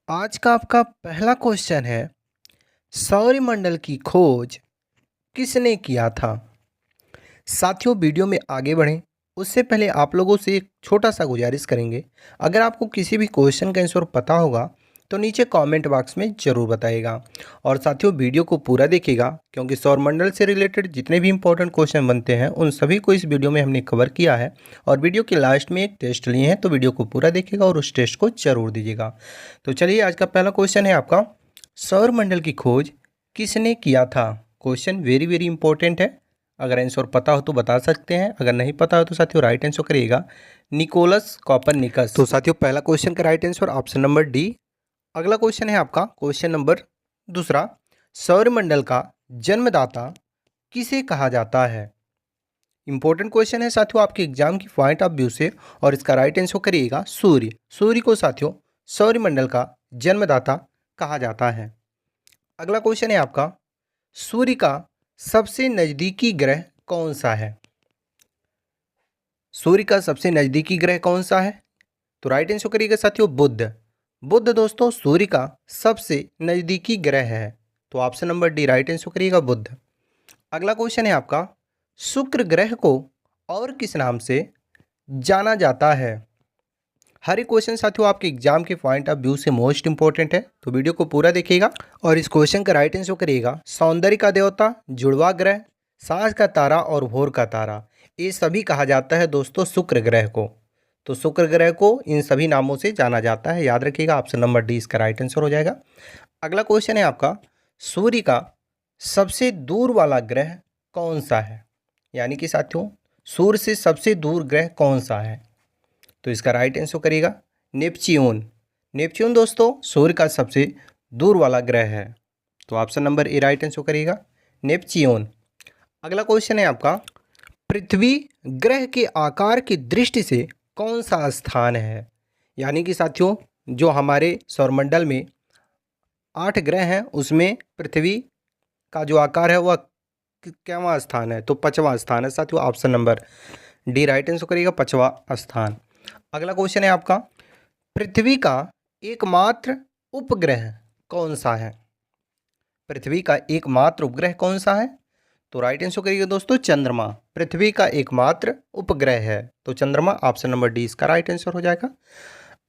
आज का आपका पहला क्वेश्चन है, सौरमंडल की खोज किसने किया था? साथियों, वीडियो में आगे बढ़ें उससे पहले आप लोगों से एक छोटा सा गुजारिश करेंगे। अगर आपको किसी भी क्वेश्चन का आंसर पता होगा तो नीचे कमेंट बॉक्स में ज़रूर बताइएगा। और साथियों, वीडियो को पूरा देखिएगा क्योंकि सौरमंडल से रिलेटेड जितने भी इंपॉर्टेंट क्वेश्चन बनते हैं उन सभी को इस वीडियो में हमने कवर किया है। और वीडियो के लास्ट में एक टेस्ट लिए हैं, तो वीडियो को पूरा देखिएगा और उस टेस्ट को ज़रूर दीजिएगा। तो चलिए, आज का पहला क्वेश्चन है आपका, सौरमंडल की खोज किसने किया था? क्वेश्चन वेरी वेरी इंपॉर्टेंट है। अगर आंसर पता हो तो बता सकते हैं, अगर नहीं पता हो तो साथियों राइट आंसर करिएगा निकोलस कॉपरनिकस। तो साथियों, पहला क्वेश्चन का right answer option number D. अगला क्वेश्चन है आपका क्वेश्चन नंबर दूसरा, सौरमंडल का जन्मदाता किसे कहा जाता है? इंपॉर्टेंट क्वेश्चन है साथियों आपके एग्जाम की पॉइंट ऑफ व्यू से, और इसका राइट आंसर करिएगा सूर्य। सूर्य को साथियों सौरमंडल का जन्मदाता कहा जाता है। अगला क्वेश्चन है आपका, सूर्य का सबसे नज़दीकी ग्रह कौन सा है? सूर्य का सबसे नज़दीकी ग्रह कौन सा है? तो राइट आंसर करिएगा साथियों बुध। बुध दोस्तों सूर्य का सबसे नज़दीकी ग्रह है, तो option number D right answer करिएगा बुध। अगला क्वेश्चन है आपका, शुक्र ग्रह को और किस नाम से जाना जाता है? हर एक क्वेश्चन साथियों आपके एग्जाम के पॉइंट ऑफ व्यू से मोस्ट इंपॉर्टेंट है, तो वीडियो को पूरा देखिएगा और इस क्वेश्चन का राइट आंसर करिएगा सौंदर्य का देवता, जुड़वा ग्रह, सांझ का तारा और भोर का तारा। ये सभी कहा जाता है दोस्तों शुक्र ग्रह को। तो शुक्र ग्रह को इन सभी नामों से जाना जाता है, याद रखिएगा ऑप्शन नंबर डी इसका राइट आंसर हो जाएगा। अगला क्वेश्चन है आपका, सूर्य का सबसे दूर वाला ग्रह कौन सा है? यानी कि साथियों सूर्य से सबसे दूर ग्रह कौन सा है? तो इसका राइट आंसर करिएगा नेपच्यून। नेपच्यून दोस्तों सूर्य का सबसे दूर वाला ग्रह है, तो option number A right answer करिएगा नेपच्यून। अगला क्वेश्चन है आपका, पृथ्वी ग्रह के आकार की दृष्टि से कौन सा स्थान है? यानी कि साथियों जो हमारे सौरमंडल में 8 ग्रह हैं उसमें पृथ्वी का जो आकार है वह कैवां स्थान है? तो 5वां स्थान है साथियों, option number D right answer करिएगा 5वां स्थान। अगला क्वेश्चन है आपका, पृथ्वी का एकमात्र उपग्रह कौन सा है? पृथ्वी का एकमात्र उपग्रह कौन सा है? तो राइट आंसर करिएगा दोस्तों चंद्रमा। पृथ्वी का एकमात्र उपग्रह है, तो चंद्रमा ऑप्शन नंबर डी इसका राइट आंसर हो जाएगा।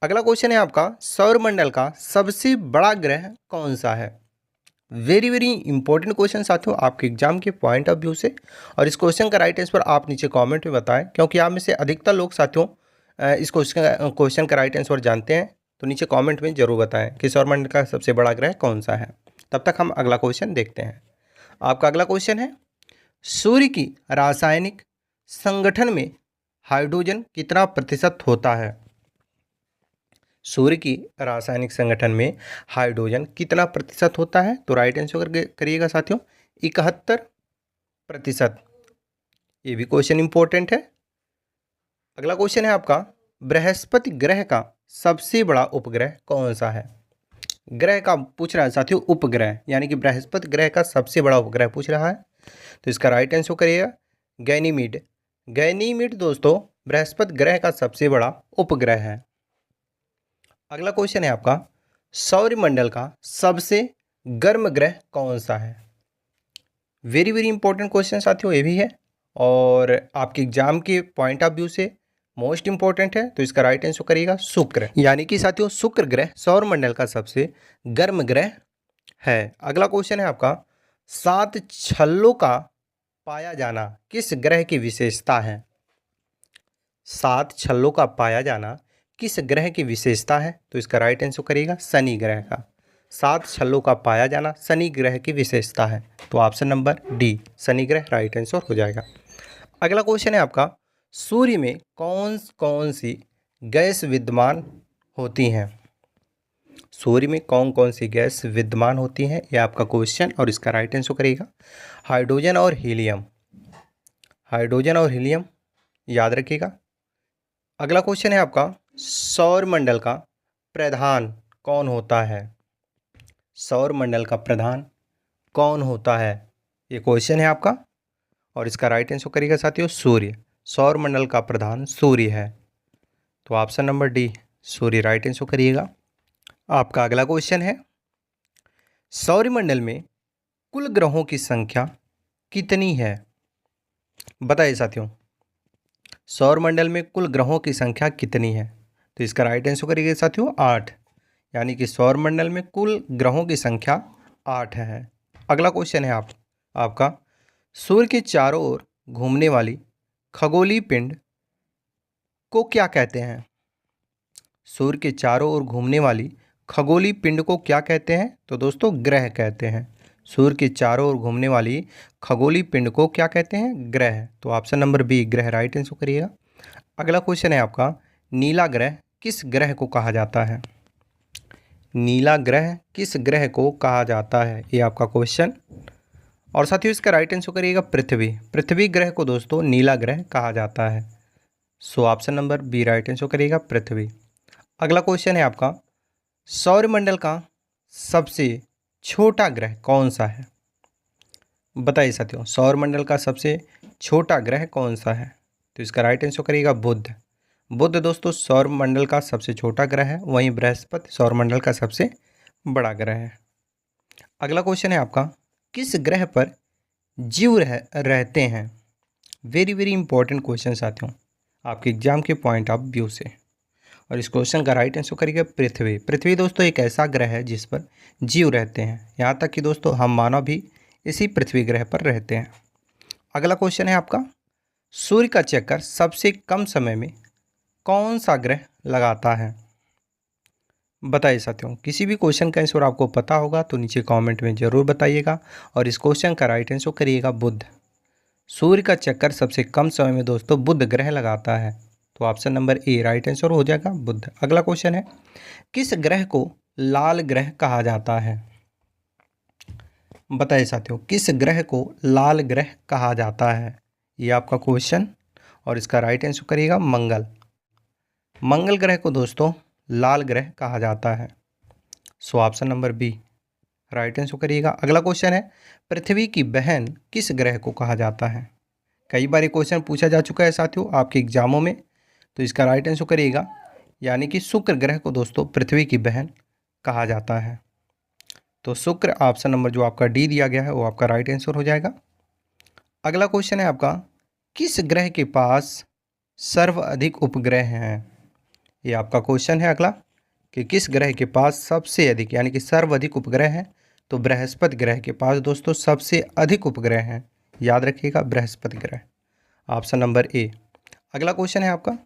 अगला क्वेश्चन है आपका, सौरमंडल का सबसे बड़ा ग्रह कौन सा है? वेरी वेरी इंपॉर्टेंट क्वेश्चन साथियों आपके एग्जाम के पॉइंट ऑफ व्यू से, और इस क्वेश्चन का राइट आंसर आप नीचे कमेंट में बताएं क्योंकि आप में से अधिकतर लोग साथियों इस क्वेश्चन का राइट आंसर जानते हैं। तो नीचे कमेंट में जरूर बताएं कि सौरमंडल का सबसे बड़ा ग्रह कौन सा है। तब तक हम अगला क्वेश्चन देखते हैं। आपका अगला क्वेश्चन है, सूर्य की रासायनिक संगठन में हाइड्रोजन कितना प्रतिशत होता है? सूर्य की रासायनिक संगठन में हाइड्रोजन कितना प्रतिशत होता है? तो राइट आंसर करिएगा साथियों 71%। ये भी क्वेश्चन इंपॉर्टेंट है। अगला क्वेश्चन है आपका, बृहस्पति ग्रह का सबसे बड़ा उपग्रह कौन सा है? ग्रह का पूछ रहा है साथियों, उपग्रह, यानी कि बृहस्पति ग्रह का सबसे बड़ा उपग्रह पूछ रहा है, तो इसका राइट आंसर करिएगा गैनीमीड। गैनीमीड दोस्तों बृहस्पति ग्रह का सबसे बड़ा उपग्रह है। अगला क्वेश्चन है आपका, सौरमंडल का सबसे गर्म ग्रह कौन सा है? वेरी वेरी इंपॉर्टेंट क्वेश्चन साथियों ये भी है, और आपके एग्जाम के पॉइंट ऑफ व्यू से मोस्ट इंपॉर्टेंट है, तो इसका राइट आंसर करिएगा शुक्र। यानी कि साथियों शुक्र ग्रह सौरमंडल का सबसे गर्म ग्रह है। अगला क्वेश्चन है आपका, 7 छल्लों का पाया जाना किस ग्रह की विशेषता है? 7 छल्लों का पाया जाना किस ग्रह की विशेषता है? तो इसका राइट आंसर करिएगा शनि ग्रह का। 7 छल्लों का पाया जाना शनि ग्रह की विशेषता है, तो ऑप्शन नंबर डी शनि ग्रह राइट आंसर हो जाएगा। अगला क्वेश्चन है आपका, सूर्य में कौन कौन सी गैस विद्यमान होती हैं? सूर्य में कौन कौन सी गैस विद्यमान होती हैं, यह आपका क्वेश्चन, और इसका राइट आंसर करिएगा हाइड्रोजन और हीलियम। हाइड्रोजन और हीलियम याद रखिएगा। अगला क्वेश्चन है आपका, सौरमंडल का प्रधान कौन होता है? सौरमंडल का प्रधान कौन होता है, ये क्वेश्चन है आपका, और इसका राइट आंसर करिएगा साथियों सूर्य। सौरमंडल का प्रधान सूर्य है, तो ऑप्शन नंबर डी सूर्य राइट आंसर करिएगा। आपका अगला क्वेश्चन है, सौरमंडल में कुल ग्रहों की संख्या कितनी है? बताइए साथियों, सौरमंडल में कुल ग्रहों की संख्या कितनी है? तो इसका राइट आंसर करिएगा साथियों 8, यानी कि सौरमंडल में कुल ग्रहों की संख्या 8 है। अगला क्वेश्चन है आपका, सूर्य के चारों ओर घूमने वाली खगोलीय पिंड को क्या कहते हैं? सूर्य के चारों ओर घूमने वाली खगोलीय पिंड को क्या कहते हैं? तो दोस्तों ग्रह कहते हैं। सूर्य के चारों ओर घूमने वाली खगोलीय पिंड को क्या कहते हैं? ग्रह। तो ऑप्शन नंबर बी ग्रह राइट आंसर करिएगा। अगला क्वेश्चन है आपका, नीला ग्रह किस ग्रह को कहा जाता है? नीला ग्रह किस ग्रह को कहा जाता है, ये आपका क्वेश्चन। और साथियों इसका राइट आंसर करिएगा पृथ्वी। पृथ्वी ग्रह को दोस्तों नीला ग्रह कहा जाता है। So option number B right answer करिएगा पृथ्वी। अगला क्वेश्चन है आपका, सौरमंडल का सबसे छोटा ग्रह कौन सा है? बताइए साथियों, सौरमंडल का सबसे छोटा ग्रह कौन सा है? तो इसका राइट आंसर करिएगा बुध। बुध दोस्तों सौरमंडल का सबसे छोटा ग्रह है, वहीं बृहस्पति सौरमंडल का सबसे बड़ा ग्रह है। अगला क्वेश्चन है आपका, किस ग्रह पर जीव रहते हैं? वेरी वेरी इंपॉर्टेंट क्वेश्चन साथियों, आपके एग्जाम के पॉइंट ऑफ व्यू से। और इस क्वेश्चन का राइट आंसर करिएगा पृथ्वी। पृथ्वी दोस्तों एक ऐसा ग्रह है जिस पर जीव रहते हैं, यहाँ तक कि दोस्तों हम मानव भी इसी पृथ्वी ग्रह पर रहते हैं। अगला क्वेश्चन है आपका, सूर्य का चक्कर सबसे कम समय में कौन सा ग्रह लगाता है? बताइए साथियों, किसी भी क्वेश्चन का आंसर आपको पता होगा तो नीचे कमेंट में ज़रूर बताइएगा। और इस क्वेश्चन का राइट आंसर करिएगा बुध। सूर्य का चक्कर सबसे कम समय में दोस्तों बुध ग्रह लगाता है। तो option number A right answer हो जाएगा बुध। अगला क्वेश्चन है, किस ग्रह को लाल ग्रह कहा जाता है? बताइए साथियों, किस ग्रह को लाल ग्रह कहा जाता है? ये आपका क्वेश्चन। और इसका राइट आंसर करिएगा मंगल। मंगल ग्रह को दोस्तों लाल ग्रह कहा जाता है। So option number B right answer करिएगा। अगला क्वेश्चन है, पृथ्वी की बहन किस ग्रह को कहा जाता है? कई बार ये क्वेश्चन पूछा जा चुका है साथियों आपके एग्जामों में। तो इसका राइट आंसर करिएगा, यानी कि शुक्र ग्रह को दोस्तों पृथ्वी की बहन कहा जाता है। तो शुक्र ऑप्शन नंबर जो आपका डी दिया गया है वो आपका राइट आंसर हो जाएगा। अगला क्वेश्चन है आपका, किस ग्रह के पास सर्वाधिक उपग्रह हैं? ये आपका क्वेश्चन है अगला, कि किस ग्रह के पास सबसे अधिक यानी कि सर्वाधिक उपग्रह हैं? तो बृहस्पति ग्रह के पास दोस्तों सबसे अधिक उपग्रह हैं। याद रखिएगा बृहस्पति ग्रह, ऑप्शन नंबर ए। अगला क्वेश्चन है आपका,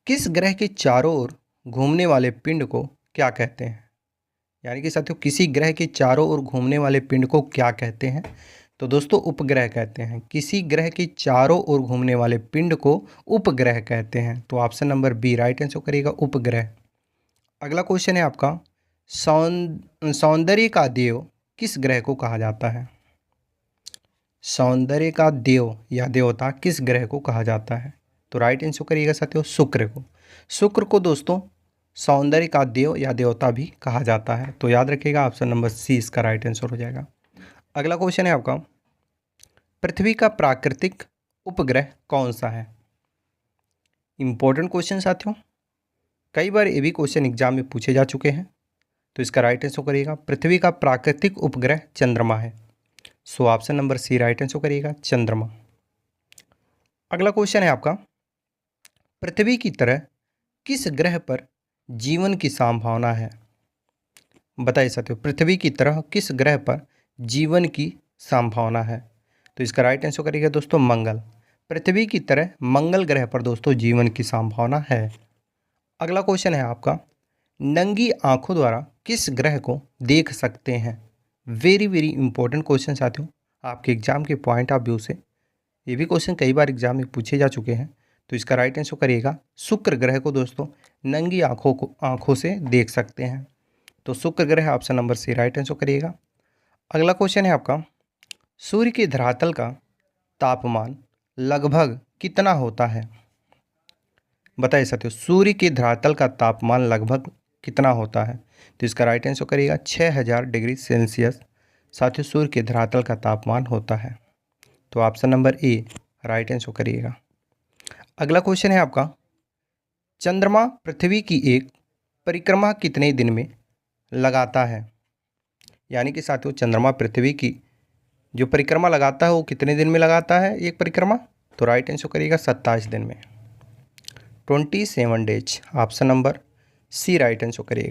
किस ग्रह के चारों ओर घूमने वाले पिंड को क्या कहते हैं? यानी कि साथियों किसी ग्रह के चारों ओर घूमने वाले पिंड को क्या कहते हैं? तो दोस्तों उपग्रह कहते हैं। किसी ग्रह के चारों ओर घूमने वाले पिंड को उपग्रह कहते हैं। तो option number B right answer करिएगा उपग्रह। अगला क्वेश्चन है आपका, सौंदर्य का देव किस ग्रह को कहा जाता है? सौंदर्य का देव या देवता किस ग्रह को कहा जाता है? तो राइट आंसर करिएगा साथियों शुक्र को। शुक्र को दोस्तों सौंदर्य का देव या देवता भी कहा जाता है। तो याद रखिएगा ऑप्शन नंबर सी इसका राइट आंसर हो जाएगा। अगला क्वेश्चन है आपका, पृथ्वी का प्राकृतिक उपग्रह कौन सा है? इंपॉर्टेंट क्वेश्चन साथियों, कई बार ये भी क्वेश्चन एग्जाम में पूछे जा चुके हैं। तो इसका राइट आंसर करिएगा, पृथ्वी का प्राकृतिक उपग्रह चंद्रमा है। So option number C right answer करिएगा चंद्रमा। अगला क्वेश्चन है आपका, पृथ्वी की तरह किस ग्रह पर जीवन की संभावना है? बताइए साथियों, पृथ्वी की तरह किस ग्रह पर जीवन की संभावना है? तो इसका राइट आंसर करिएगा दोस्तों मंगल। पृथ्वी की तरह मंगल ग्रह पर दोस्तों जीवन की संभावना है। अगला क्वेश्चन है आपका, नंगी आंखों द्वारा किस ग्रह को देख सकते हैं? वेरी वेरी इंपॉर्टेंट क्वेश्चन साथियों, आपके एग्जाम के पॉइंट ऑफ व्यू से ये भी क्वेश्चन कई बार एग्जाम में पूछे जा चुके हैं। तो इसका राइट आंसर करिएगा शुक्र ग्रह को दोस्तों नंगी आंखों से देख सकते हैं। तो शुक्र ग्रह option number C right answer करिएगा। अगला क्वेश्चन है आपका, सूर्य के धरातल का तापमान लगभग कितना होता है? बताइए साथियों, सूर्य के धरातल का तापमान लगभग कितना होता है? तो इसका राइट आंसर करिएगा 6000 डिग्री सेल्सियस साथियों सूर्य के धरातल का तापमान होता है। तो option number A right answer करिएगा। अगला क्वेश्चन है आपका, चंद्रमा पृथ्वी की एक परिक्रमा कितने दिन में लगाता है, यानी कि साथियों चंद्रमा पृथ्वी की जो परिक्रमा लगाता है वो कितने दिन में लगाता है एक परिक्रमा? तो राइट आंसर करिएगा 27 दिन में, 27 days. Option number C right answer करिएगा।